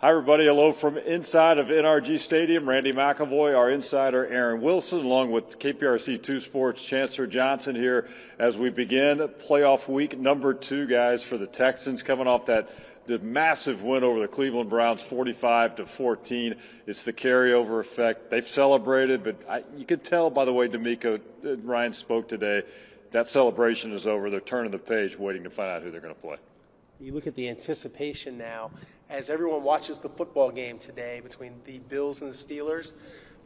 Hi, everybody. Hello from inside of NRG Stadium. Randy McAvoy, our insider Aaron Wilson, along with KPRC 2 Sports Chancellor Johnson here as we begin playoff week number 2, guys, for the Texans coming off that massive win over the Cleveland Browns, 45-14. It's the carryover effect. They've celebrated, but you could tell by the way D'Amico Ryan spoke today, that celebration is over. They're turning the page, waiting to find out who they're going to play. You look at the anticipation now as everyone watches the football game today between the Bills and the Steelers.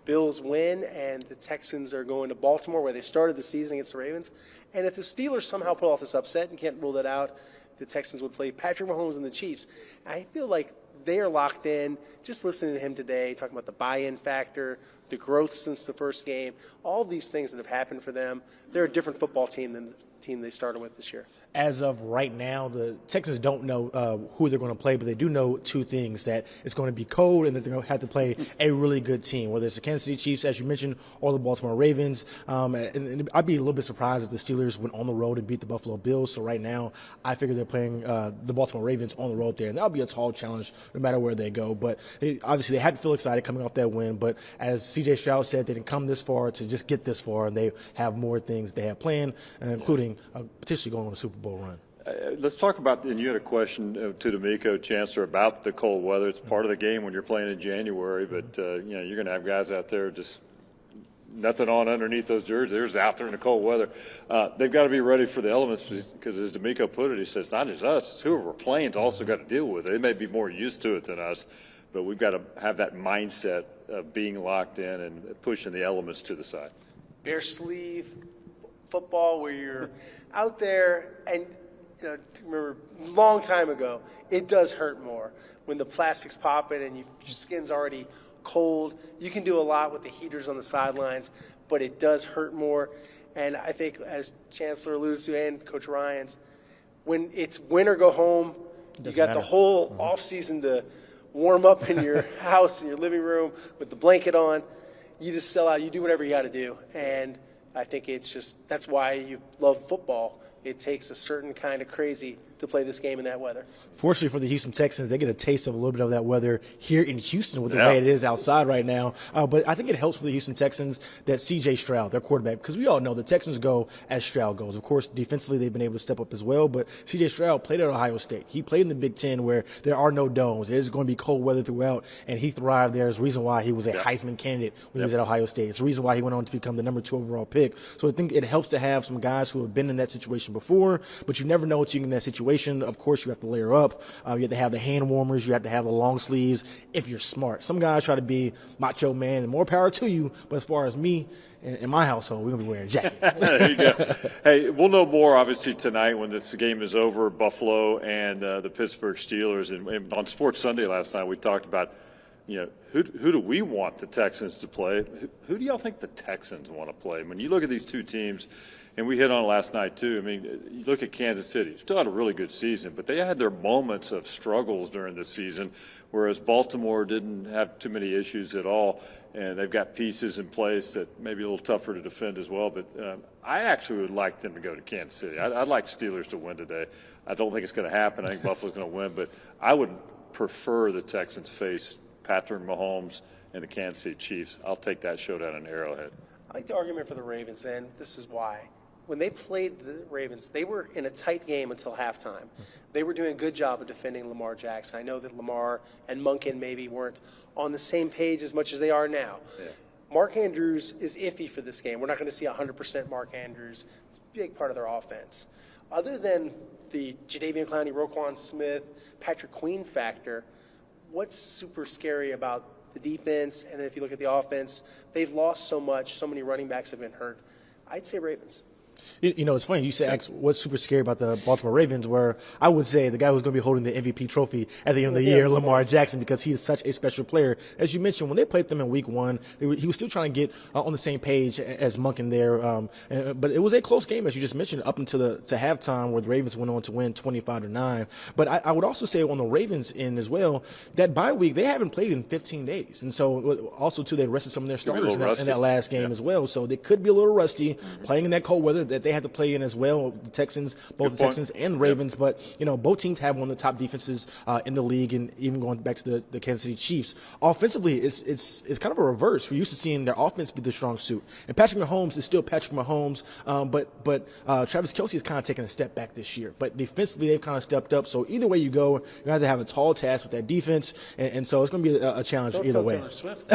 Bills win, and the Texans are going to Baltimore, where they started the season against the Ravens. And if the Steelers somehow pull off this upset, and can't rule that out, the Texans would play Patrick Mahomes and the Chiefs. I feel like they are locked in. Just listening to him today, talking about the buy-in factor, the growth since the first game, all of these things that have happened for them. They're a different football team than the team they started with this year. As of right now, the Texans don't know who they're going to play, but they do know two things: that it's going to be cold and that they're going to have to play a really good team, whether it's the Kansas City Chiefs, as you mentioned, or the Baltimore Ravens. And I'd be a little bit surprised if the Steelers went on the road and beat the Buffalo Bills. So right now, I figure they're playing the Baltimore Ravens on the road there, and that'll be a tall challenge no matter where they go. But obviously, they had to feel excited coming off that win. But as C.J. Stroud said, they didn't come this far to just get this far, and they have more things they have planned, including potentially going on a Super Bowl run. Let's talk about, and you had a question to D'Amico, Chancellor, about the cold weather. It's part of the game when you're playing in January, but you're going to have guys out there just nothing on underneath those jerseys. They're just out there in the cold weather. They've got to be ready for the elements because, as D'Amico put it, he says, not just us, it's whoever we're playing also got to deal with it. They may be more used to it than us, but we've got to have that mindset of being locked in and pushing the elements to the side. Bare sleeve football where you're out there, and remember a long time ago, it does hurt more when the plastic's popping and your skin's already cold. You can do a lot with the heaters on the sidelines, but it does hurt more. And I think, as Chancellor alluded to and Coach Ryans, when it's win or go home, you got the whole off season to warm up in your house, in your living room with the blanket on. You just sell out. You do whatever you got to do. And I think that's why you love football. It takes a certain kind of crazy to play this game in that weather. Fortunately for the Houston Texans, they get a taste of a little bit of that weather here in Houston with the way it is outside right now. But I think it helps for the Houston Texans that C.J. Stroud, their quarterback, because we all know the Texans go as Stroud goes. Of course, defensively, they've been able to step up as well. But C.J. Stroud played at Ohio State. He played in the Big Ten where there are no domes. There's going to be cold weather throughout, and he thrived there. There's a reason why he was a Heisman candidate when he was at Ohio State. It's the reason why he went on to become the number 2 overall pick. So I think it helps to have some guys who have been in that situation before, but you never know what you can in that situation. Of course, you have to layer up. You have to have the hand warmers. You have to have the long sleeves if you're smart. Some guys try to be macho man, and more power to you. But as far as me, in my household, we're going to be wearing a jacket. There you go. Hey, we'll know more, obviously, tonight when this game is over, Buffalo and the Pittsburgh Steelers. And on Sports Sunday last night, we talked about, who do we want the Texans to play? Who do y'all think the Texans want to play? When you look at these two teams, and we hit on it last night too, I mean, you look at Kansas City, still had a really good season, but they had their moments of struggles during the season, whereas Baltimore didn't have too many issues at all, and they've got pieces in place that may be a little tougher to defend as well. But I actually would like them to go to Kansas City. I'd like Steelers to win today. I don't think it's going to happen. I think Buffalo's going to win, but I would prefer the Texans face Patrick Mahomes and the Kansas City Chiefs. I'll take that showdown in Arrowhead. I like the argument for the Ravens, and this is why. When they played the Ravens, they were in a tight game until halftime. They were doing a good job of defending Lamar Jackson. I know that Lamar and Monken maybe weren't on the same page as much as they are now. Yeah. Mark Andrews is iffy for this game. We're not going to see 100% Mark Andrews. It's a big part of their offense. Other than the Jadeveon Clowney, Roquan Smith, Patrick Queen factor, what's super scary about the defense? And then if you look at the offense, they've lost so much. So many running backs have been hurt. I'd say Ravens. It's funny. You say what's super scary about the Baltimore Ravens, where I would say the guy who's going to be holding the MVP trophy at the end of the year, Lamar Jackson, because he is such a special player. As you mentioned, when they played them in Week 1, he was still trying to get on the same page as Monken there. But it was a close game, as you just mentioned, up until to halftime, where the Ravens went on to win 25-9. But I would also say on the Ravens end as well, that bye week, they haven't played in 15 days. And so also, too, they rested some of their starters in that last game as well. So they could be a little rusty playing in that cold weather. schedule that they had to play in as well. The Texans, both the Texans and the Ravens, but both teams have one of the top defenses in the league, and even going back to the Kansas City Chiefs. Offensively, it's kind of a reverse. We're used to seeing their offense be the strong suit, and Patrick Mahomes is still Patrick Mahomes, but Travis Kelce has kind of taken a step back this year. But defensively, they've kind of stepped up. So either way you go, you're going to have to have a tall task with that defense, and so it's going to be a challenge either way. Swift.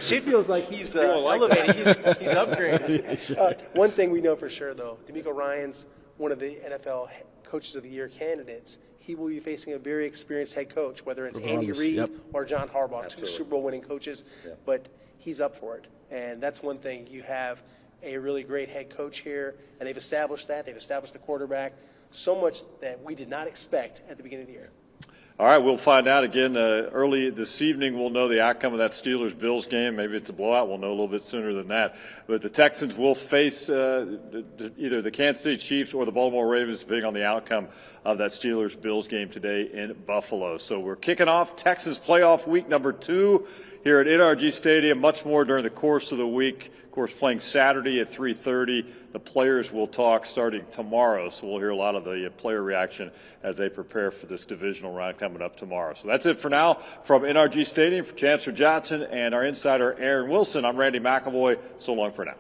she feels like he's elevated. He's upgraded. One thing we know for sure, though, D'Amico Ryan's one of the NFL Coaches of the Year candidates. He will be facing a very experienced head coach, whether it's Andy Reid or John Harbaugh, two Super Bowl winning coaches. But he's up for it, and that's one thing. You have a really great head coach here, and they've established that. They've established the quarterback. So much that we did not expect at the beginning of the year. All right, we'll find out again early this evening. We'll know the outcome of that Steelers-Bills game. Maybe it's a blowout. We'll know a little bit sooner than that. But the Texans will face either the Kansas City Chiefs or the Baltimore Ravens, depending on the outcome of that Steelers-Bills game today in Buffalo. So we're kicking off Texas playoff week number 2 here at NRG Stadium. Much more during the course of the week. Of course, playing Saturday at 3:30. The players will talk starting tomorrow, so we'll hear a lot of the player reaction as they prepare for this divisional round coming up tomorrow. So that's it for now from NRG Stadium. For Chancellor Johnson and our insider Aaron Wilson, I'm Randy McAvoy. So long for now.